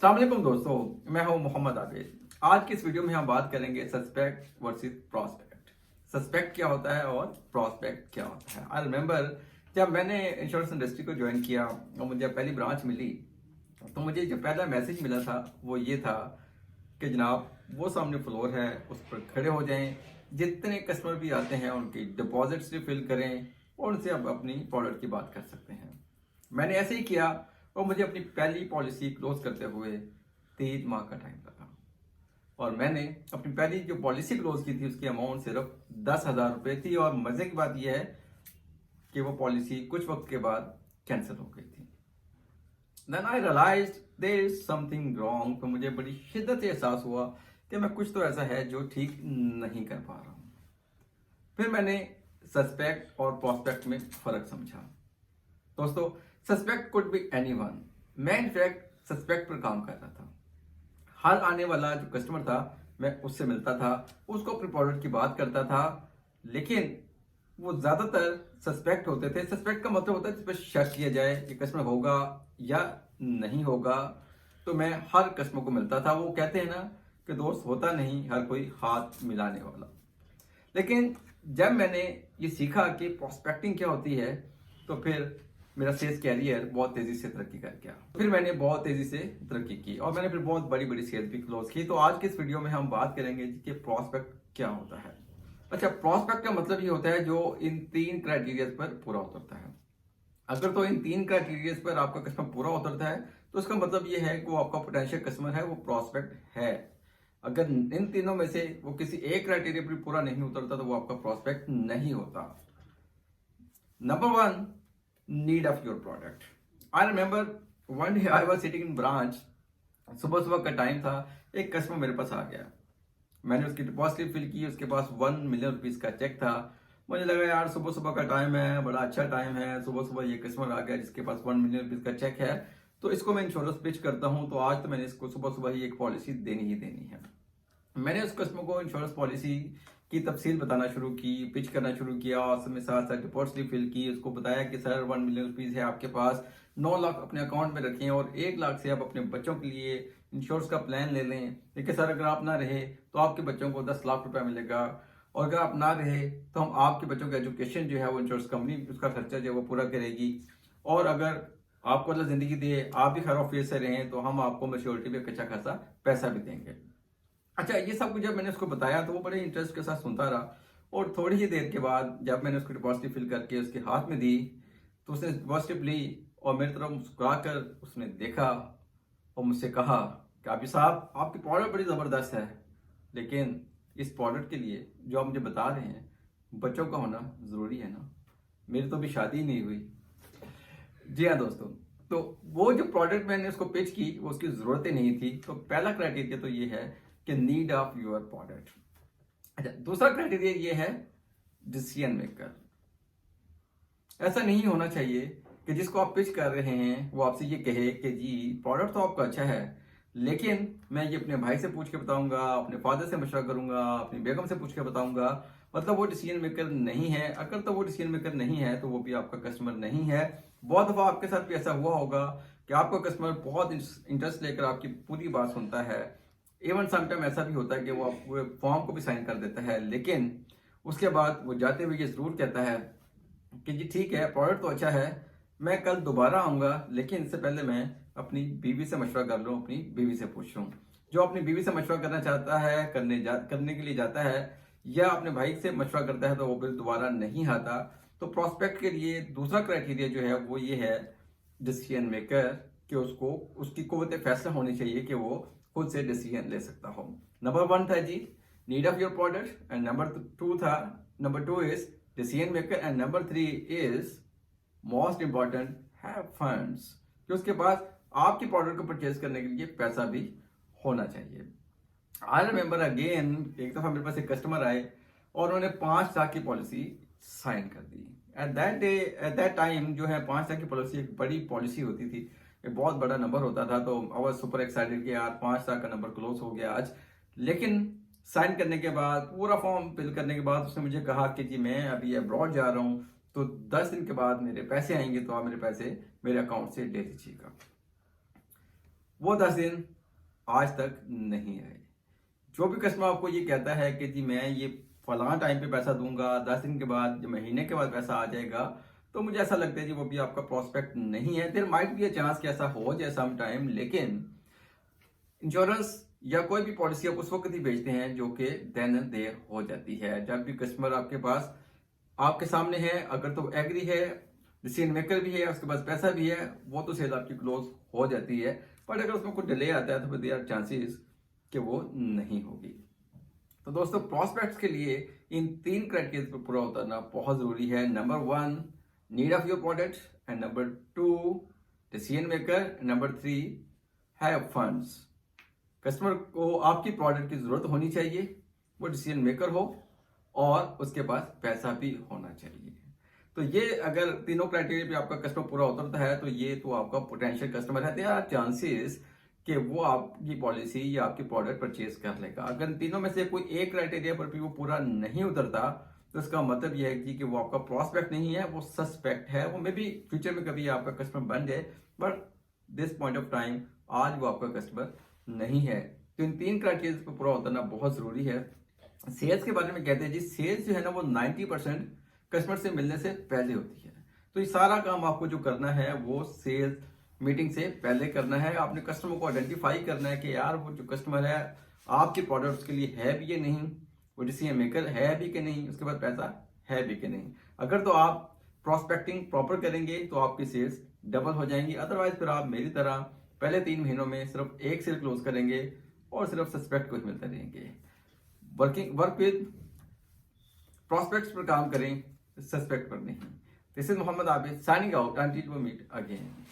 अस्सलाम वालेकुम दोस्तों, मैं हूं मोहम्मद आबिद। आज की इस वीडियो में हम बात करेंगे सस्पेक्ट वर्सेस प्रोस्पेक्ट। सस्पेक्ट क्या होता है और प्रोस्पेक्ट क्या होता है। आई रिमेंबर जब मैंने इंश्योरेंस इंडस्ट्री को ज्वाइन किया और मुझे पहली ब्रांच मिली तो मुझे जो पहला मैसेज मिला था वो ये था कि जनाब वो सामने फ्लोर है, उस पर खड़े हो जाएं, जितने कस्टमर भी आते हैं उनकी डिपॉजिट्स भी फिल करें और उनसे अब अपनी प्रोडक्ट की बात कर सकते हैं। मैंने ऐसे ही किया और मुझे अपनी पहली पॉलिसी क्लोज करते हुए 3 माह का टाइम लगा और मैंने अपनी पहली जो पॉलिसी क्लोज की थी उसकी अमाउंट सिर्फ 10,000 रुपये थी। और मजे की बात यह है कि वो पॉलिसी कुछ वक्त के बाद कैंसिल हो गई थी। Then I realized there is something wrong. तो मुझे बड़ी शिद्दत से एहसास हुआ कि मैं कुछ तो ऐसा है जो ठीक नहीं कर पा रहा हूं। फिर मैंने सस्पेक्ट और प्रोस्पेक्ट में फर्क समझा। दोस्तों, सस्पेक्ट कुड बी एनीवन। मैं इनफैक्ट सस्पेक्ट पर काम कर रहा था। हर आने वाला जो कस्टमर था मैं उससे मिलता था, उसको अपने प्रोडक्ट की बात करता था, लेकिन वो ज्यादातर सस्पेक्ट होते थे। सस्पेक्ट का मतलब होता है जिस पर शक किया जाए कि कस्टमर होगा या नहीं होगा। तो मैं हर कस्टमर को मिलता था। वो कहते हैं ना कि दोस्त होता नहीं हर कोई हाथ मिलाने वाला। लेकिन जब मैंने ये सीखा कि प्रोस्पेक्टिंग क्या होती है तो फिर मेरा सेल्स कैरियर बहुत तेजी से तरक्की कर गया। फिर मैंने बहुत तेजी से तरक्की की और मैंने फिर बहुत बड़ी बड़ी सेल्स भी क्लोज की। तो आज के इस वीडियो में हम बात करेंगे कि प्रोस्पेक्ट क्या होता है। अच्छा, प्रोस्पेक्ट का मतलब ये होता है जो इन 3 क्राइटेरिया पर पूरा उतरता है। अगर तो इन 3 क्राइटेरिया पर आपका कस्टमर पूरा उतरता है तो उसका मतलब ये है कि वो आपका पोटेंशियल कस्टमर है, वो प्रोस्पेक्ट है। अगर इन तीनों में से वो किसी एक क्राइटेरिया पर पूरा नहीं उतरता तो वो आपका प्रोस्पेक्ट नहीं होता। Number 1, need of your product. I remember one day I was sitting in branch. सुबह सुबह का टाइम था, एक कस्टमर मेरे पास आ गया। मैंने उसकी डिपॉजिट फिल की, उसके पास 1 मिलियन रुपीस का चेक था। मुझे लगा यार सुबह सुबह का टाइम है, बड़ा अच्छा टाइम है, सुबह सुबह ये कस्टमर आ गया जिसके पास 1 मिलियन रुपीस का चेक है, तो इसको मैं इंश्योरेंस पिच करता हूं। तो आज तो मैंने इसको सुबह सुबह ही एक पॉलिसी देनी ही देनी है। मैंने उस कस्टमर को इंश्योरेंस पॉलिसी की तफसील बताना शुरू की, पिच करना शुरू किया और उसमें साथ साथ डिपॉजिट स्लिप फिल की। उसको बताया कि सर 1 मिलियन रुपीस है आपके पास, 9 लाख अपने अकाउंट में रखें और 1 लाख से आप अपने बच्चों के लिए इंश्योरेंस का प्लान ले लें। देखिए सर, अगर आप ना रहे तो आपके बच्चों को 10 लाख रुपया मिलेगा और अगर आप ना रहे तो हम आपके बच्चों का एजुकेशन जो है वो इंश्योरेंस कंपनी उसका खर्चा जो है वो पूरा करेगी। और अगर आपको अल्लाह जिंदगी दे, आप भी खैर ऑफिस से रहें तो हम आपको मैच्योरिटी पे अच्छा खासा पैसा भी देंगे। अच्छा, ये सब कुछ जब मैंने उसको बताया तो वो बड़े इंटरेस्ट के साथ सुनता रहा और थोड़ी ही देर के बाद जब मैंने उसको डिपॉजिट फिल करके उसके हाथ में दी तो उसने डिपॉजिट ली और मेरी तरफ मुस्कुरा कर उसने देखा और मुझसे कहा कि अभी साहब आपकी प्रोडक्ट बड़ी ज़बरदस्त है, लेकिन इस प्रोडक्ट के लिए जो आप मुझे बता रहे हैं बच्चों का होना ज़रूरी है ना, मेरी तो अभी शादी नहीं हुई। जी हाँ दोस्तों, तो वो जो प्रोडक्ट मैंने उसको पिच की वो उसकी ज़रूरत ही नहीं थी। तो पहला क्राइटेरिया तो ये है कि नीड ऑफ योर प्रोडक्ट। अच्छा, दूसरा क्राइटेरिया ये है डिसीजन मेकर। ऐसा नहीं होना चाहिए कि जिसको आप पिच कर रहे हैं वो आपसे ये कहे कि जी प्रोडक्ट तो आपका अच्छा है, लेकिन मैं ये अपने भाई से पूछ के बताऊंगा, अपने फादर से मशवरा करूंगा, अपनी बेगम से पूछ के बताऊंगा। मतलब वो डिसीजन मेकर नहीं है। अगर तो वो डिसीजन मेकर नहीं है तो वो भी आपका कस्टमर नहीं है। बहुत दफा आपके साथ भी ऐसा हुआ होगा कि आपका कस्टमर बहुत इंटरेस्ट लेकर आपकी पूरी बात सुनता है। इवन समटाइम ऐसा भी होता है कि वो आपको फॉर्म को भी साइन कर देता है, लेकिन उसके बाद वो जाते हुए ये जरूर कहता है कि जी ठीक है, प्रोडक्ट तो अच्छा है, मैं कल दोबारा आऊंगा, लेकिन इससे पहले मैं अपनी बीवी से मशवरा कर लूं, अपनी बीवी से पूछ लूं। जो अपनी बीवी से मशवरा करना चाहता है, करने के लिए जाता है या अपने भाई से मशवरा करता है तो वो फिर दोबारा नहीं आता। तो प्रोस्पेक्ट के लिए दूसरा क्राइटेरिया जो है वो ये है डिसीजन मेकर, कि उसको उसकी कुव्वत फैसला होनी चाहिए कि वो खुद से डिसीजन ले सकता हो। नंबर 1 था जी need of your product and number 2 is decision maker and number 3 is most important have funds, कि उसके पास आपकी प्रोडक्ट को परचेज करने के लिए पैसा भी होना चाहिए। आई रिमेंबर अगेन, एक दफा मेरे पास एक कस्टमर आए और उन्होंने 5 लाख की पॉलिसी साइन कर दी। एट दैट टाइम जो है 5 लाख की पॉलिसी एक बड़ी पॉलिसी होती थी, एक बहुत बड़ा नंबर होता था। तो आई वाज सुपर एक्साइटेड कि यार 5 लाख का नंबर क्लोज हो गया आज। लेकिन साइन करने के बाद, पूरा फॉर्म फिल करने के बाद उसने मुझे कहा कि जी मैं अभी अब्रॉड जा रहा हूँ तो 10 दिन के बाद मेरे पैसे आएंगे, तो आप मेरे पैसे मेरे अकाउंट से ले लीजिएगा। वो 10 दिन आज तक नहीं आए। जो भी कस्टमर आपको ये कहता है कि जी मैं ये फलां टाइम पे पैसा दूंगा, 10 दिन के बाद, महीने के बाद पैसा आ जाएगा, तो मुझे ऐसा लगता है जी वो भी आपका प्रोस्पेक्ट नहीं है। There might be a chance कि ऐसा हो जाए सम टाइम, लेकिन इंश्योरेंस या कोई भी पॉलिसी आप उस वक्त ही बेचते हैं जो कि देन एंड देयर हो जाती है। जब भी कस्टमर आपके पास आपके सामने है, अगर तो एग्री है, डिसीजन मेकर भी है, उसके पास पैसा भी है, वो तो सेल आपकी क्लोज हो जाती है। बट अगर उसमें कुछ डिले आता है तो फिर देयर आर चांसेस कि वो नहीं होगी। तो दोस्तों, प्रोस्पेक्ट्स के लिए इन 3 क्राइटेरिया पर पूरा उतरना बहुत जरूरी है। Number 1, need of your product, and number 2, decision maker, number 3, have funds. Customer को आपकी प्रोडक्ट की जरूरत होनी चाहिए, वो डिसीजन मेकर हो, और उसके पास पैसा भी होना चाहिए। तो ये अगर तीनों क्राइटेरिया पे आपका कस्टमर पूरा उतरता है तो ये तो आपका पोटेंशियल कस्टमर है। देयर आर चांसेस कि वो आपकी पॉलिसी या आपकी प्रोडक्ट परचेज कर लेगा। अगर इन तीनों में से कोई एक क्राइटेरिया पर भी वो पूरा नहीं उतरता तो इसका मतलब यह है कि वो आपका प्रोस्पेक्ट नहीं है, वो सस्पेक्ट है। वो मे बी फ्यूचर में कभी आपका कस्टमर बन जाए, but this point of time आज वो आपका कस्टमर नहीं है। तो इन 3 क्राइटेरिया पर पूरा उतरना बहुत जरूरी है। सेल्स के बारे में कहते हैं जी, सेल्स जो है ना वो 90% कस्टमर से मिलने से पहले होती है। तो ये सारा काम आपको जो करना है वो सेल्स मीटिंग से पहले करना है। आपने कस्टमर को आइडेंटिफाई करना है कि यार वो जो कस्टमर है आपके प्रोडक्ट्स के लिए है भी या नहीं, वो डिसीजन मेकर है भी कि नहीं, उसके बाद पैसा है भी कि नहीं। अगर तो आप प्रोस्पेक्टिंग प्रॉपर करेंगे तो आपकी सेल्स डबल हो जाएंगी। अदरवाइज फिर आप मेरी तरह पहले 3 महीनों में सिर्फ एक सेल क्लोज करेंगे और सिर्फ सस्पेक्ट को ही मिलते रहेंगे। वर्क विद प्रोस्पेक्ट्स पर काम करें, सस्पेक्ट पर नहीं। This is Mohammad Abid signing out, until we meet again.